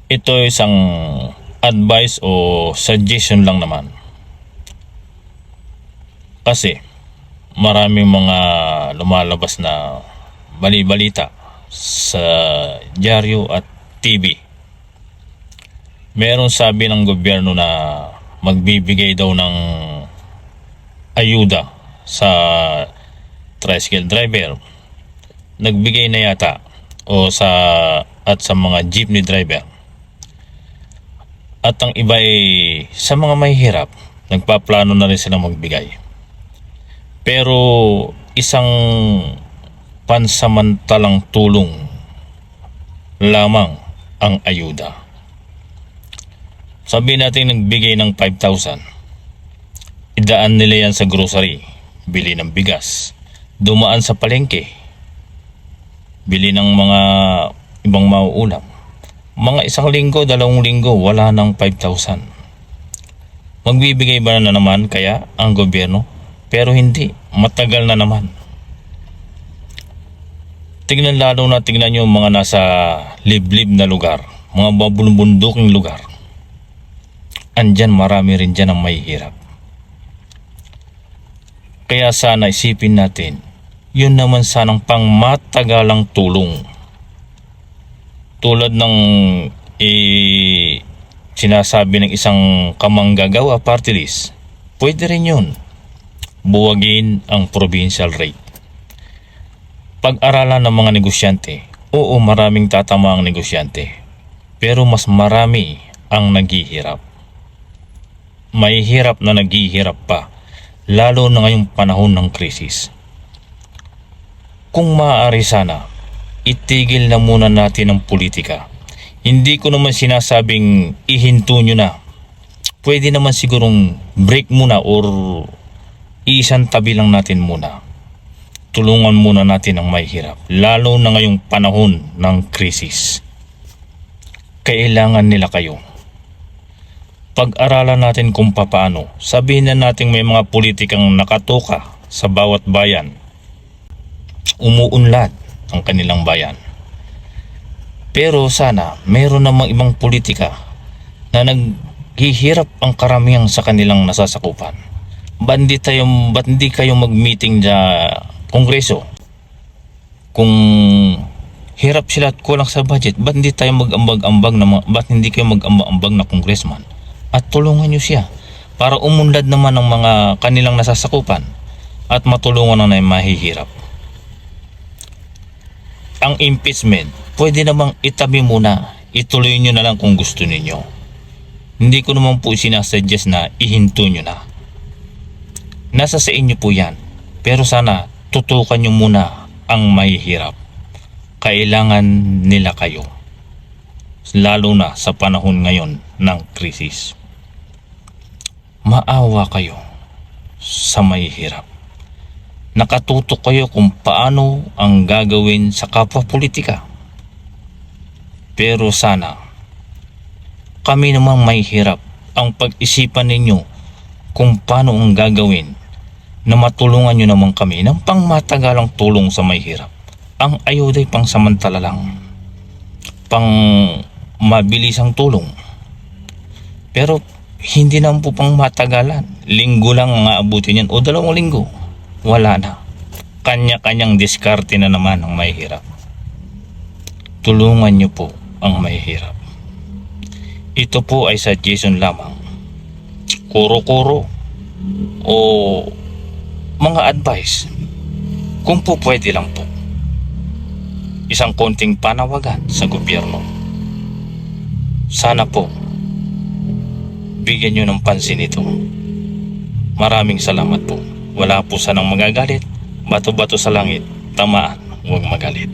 Ito isang advice o suggestion lang naman. Kasi maraming mga lumalabas na bali-balita sa dyaryo at TV. Merong sabi ng gobyerno na magbibigay daw ng ayuda sa tricycle driver. Nagbigay na yata o sa mga jeepney driver. At ang iba ay sa mga mahihirap, nagpaplano na rin silang magbigay. Pero isang pansamantalang tulong lamang ang ayuda. Sabihin natin nagbigay ng 5,000. Idaan nila yan sa grocery, bili ng bigas, dumaan sa palengke, bili ng mga ibang mauulam. Mga 1 linggo, 2 linggo, wala ng 5,000. Magbibigay ba na naman kaya ang gobyerno? Pero hindi, matagal na naman. Tignan nyo mga nasa liblib na lugar, mga babulubunduking lugar. Andyan marami rin dyan ang mahihirap. Kaya sana isipin natin, yun naman sanang pangmatagalang tulong. Tulad ng sinasabi ng isang kamanggagawa party list, pwede rin yun. Buwagin ang provincial rate. Pag-aralan ng mga negosyante, oo, maraming tatama ang negosyante, pero mas marami ang naghihirap. Mahihirap na naghihirap pa, lalo na ngayong panahon ng krisis. Kung maaari sana, itigil na muna natin ang politika. Hindi ko naman sinasabing ihinto nyo na. Pwede naman sigurong break muna or isang tabi lang natin muna. Tulungan muna natin ang mahihirap, lalo na ngayong panahon ng krisis. Kailangan nila kayo. Pag-aralan natin kung papaano. Sabihin na natin may mga politikang nakatoka sa bawat bayan. Umuunlad ang kanilang bayan. Pero sana mayroon namang ibang politika na naghihirap ang karamihan sa kanilang nasasakupan. Ba't hindi kayo mag-meeting sa Kongreso? Kung hirap sila at kulang sa budget, ba't hindi tayo mag-ambag-ambag ba't hindi kayo mag-ambag na congressman? At tulungan nyo siya para umunlad naman ang mga kanilang nasasakupan at matulungan na mahihirap. Ang impeachment, pwede namang itabi muna. Ituloy nyo na lang kung gusto ninyo. Hindi ko naman po sinasuggest na ihinto nyo na. Nasa sa inyo po yan. Pero sana tutukan nyo muna ang mahihirap. Kailangan nila kayo. Lalo na sa panahon ngayon ng krisis. Maawa kayo sa mahihirap. Nakatutok kayo kung paano ang gagawin sa kapwa politika. Pero sana, kami namang mahihirap ang pag-isipan ninyo kung paano ang gagawin na matulungan nyo naman kami ng pangmatagalang tulong sa mahihirap. Ang ayuda ay pang samantala lang, pang mabilisang tulong. Pero hindi naman po pang matagalan. Linggo lang ang aabutin yan o 2 linggo. Wala na. Kanya-kanyang diskarte na naman ang mahihirap. Tulungan nyo po ang mahihirap. Ito po ay suggestion lamang. Kuro-kuro o mga advice. Kung po pwede lang po. Isang konting panawagan sa gobyerno. Sana po bigyan nyo ng pansin ito. Maraming salamat po. Wala po sanang magagalit. Bato-bato sa langit, tamaan, huwag magalit.